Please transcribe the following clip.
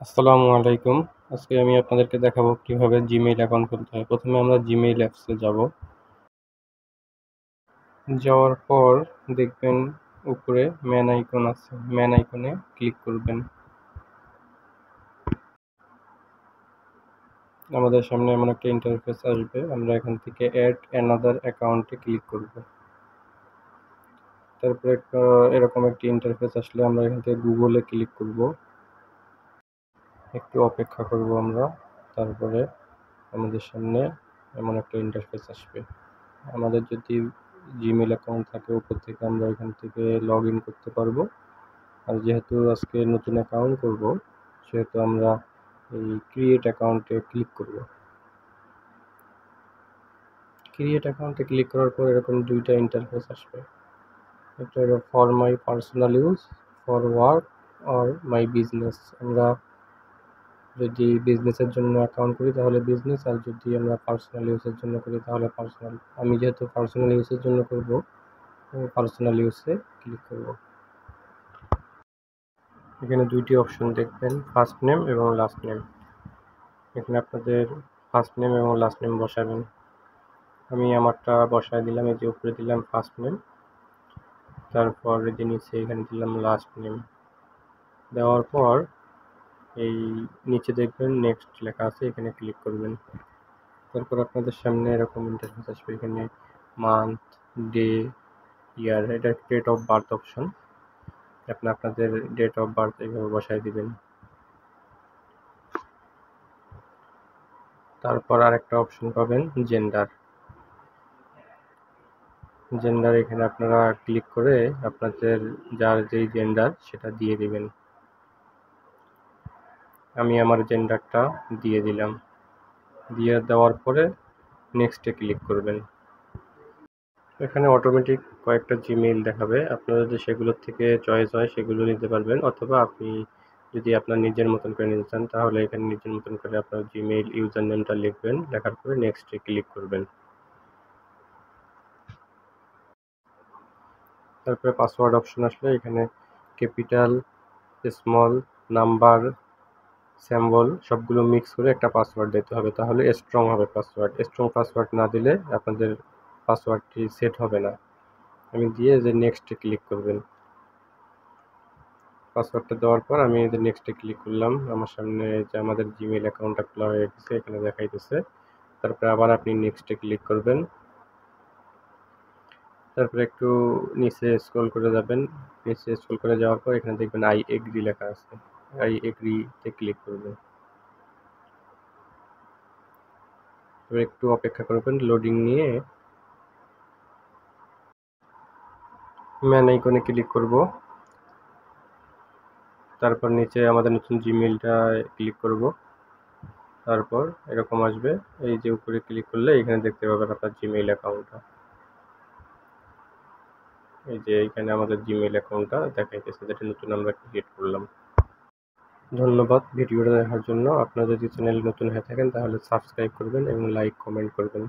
আসসালামু আলাইকুম। আজকে আমি আপনাদেরকে দেখাবো কিভাবে Gmail অ্যাকাউন্ট খুলতে হয়। প্রথমে আমরা Gmail অ্যাপসে যাব। যাওয়ার পর দেখবেন উপরে ম্যান আইকন আছে। ম্যান আইকনে ক্লিক করবেন। আমাদের সামনে এমন একটা ইন্টারফেস আসবে। আমরা এখান থেকে অ্যাড অ্যানাদার অ্যাকাউন্টে ক্লিক করব। তারপরে এরকম একটি ইন্টারফেস আসলে আমরা এখান থেকে গুগলে ক্লিক করব। একটু অপেক্ষা করব আমরা। তারপরে আমাদের সামনে এমন একটা ইন্টারফেস আসবে। আমাদের যদি জিমেল অ্যাকাউন্ট থাকে উপর থেকে আমরা এখান থেকে লগ ইন করতে পারবো। আর যেহেতু আজকে নতুন অ্যাকাউন্ট করব সেহেতু আমরা এই ক্রিয়েট অ্যাকাউন্টে ক্লিক করব। ক্রিয়েট অ্যাকাউন্টে ক্লিক করার পর এরকম দুইটা ইন্টারফেস আসবে। একটা হলো for my personal use, for work or my business. আমরা যদি বিজনেসের জন্য অ্যাকাউন্ট করি তাহলে বিজনেস, আর যদি আমরা পার্সোনাল ইউজের জন্য করি তাহলে পার্সোনাল। আমি যেহেতু পার্সোনাল ইউজের জন্য করব, পার্সোনাল ইউজে ক্লিক করব। এখানে দুইটি অপশন দেখবেন, ফার্স্ট নেম এবং লাস্ট নেম। এখানে আপনাদের ফার্স্ট নেম এবং লাস্ট নেম বসাবেন। আমি আমারটা বসায় দিলাম, এই যে উপরে দিলাম ফার্স্ট নেম, তারপর এই যে নিচে এখানে দিলাম লাস্ট নেম। দেওয়ার পর এই নিচে দেখবেন নেক্সট লেখা আছে, এখানে ক্লিক করবেন। তারপর আপনাদের সামনে এরকম ইন্টারফেস আসবে। এখানে মান্থ, ডে, ইয়ার, এটা ডেট অফ বার্থ অপশন। আপনি আপনাদের ডেট অফ বার্থ এইভাবে বসায় দিবেন। তারপর আরেকটা অপশন পাবেন জেন্ডার। জেন্ডার এখানে আপনারা ক্লিক করে আপনাদের যার যেই জেন্ডার সেটা দিয়ে দিবেন। আমি আমার জেন্ডারটা দিয়ে দিলাম। দিয়ে দেওয়ার পরে নেক্সটে ক্লিক করবেন। এখানে অটোমেটিক কয়েকটা জিমেইল দেখাবে। আপনারা যদি সেগুলোর থেকে চয়েস হয় সেগুলো নিতে পারবেন, অথবা আপনি যদি আপনার নিজের মতন করে নিতে চান তাহলে এখানে নিজের মতন করে আপনার জিমেইল ইউজার নেমটা লিখবেন, লেখার পরে নেক্সটে ক্লিক করবেন। তারপরে পাসওয়ার্ড অপশন আসলে এখানে ক্যাপিটাল, স্মল, নাম্বার, সিম্বল সবগুলো মিক্স করে একটা পাসওয়ার্ড দিতে হবে, তাহলে স্ট্রং হবে পাসওয়ার্ড। স্ট্রং পাসওয়ার্ড না দিলে আপনাদের পাসওয়ার্ডটি সেট হবে না। আমি দিয়ে যে নেক্সটে ক্লিক করবেন। পাসওয়ার্ডটা দেওয়ার পর আমি এই যে নেক্সটে ক্লিক করলাম। আমার সামনে যে আমাদের জিমেইল অ্যাকাউন্টটা খোলা হয়ে গেছে, এখানে দেখাইতেছে। তারপরে আবার আপনি নেক্সটে ক্লিক করবেন। তারপরে একটু নিচে স্ক্রল করে যাবেন। নিচে স্ক্রল করে যাওয়ার পর এখানে দেখবেন আই এগ্রি লেখা আছে, আই এগ্রিতে ক্লিক করবেন। তবে একটু অপেক্ষা করবেন, লোডিং নিয়ে। ম্যান আইকনে ক্লিক করব। তারপর নিচে আমাদের নতুন জিমেইলটা ক্লিক করব। তারপর এরকম আসবে, এই যে উপরে ক্লিক করলে এখানে দেখতে পাবেন আপনার জিমেইল অ্যাকাউন্টটা। এই যে এখানে আমাদের জিমেইল অ্যাকাউন্টটা দেখাইতেছে, যেটা নতুন আমরা ক্রিয়েট করলাম। ধন্যবাদ ভিডিওটা দেখার জন্য। আপনারা যদি চ্যানেলে নতুন হয়ে থাকেন তাহলে সাবস্ক্রাইব করবেন এবং লাইক কমেন্ট করবেন।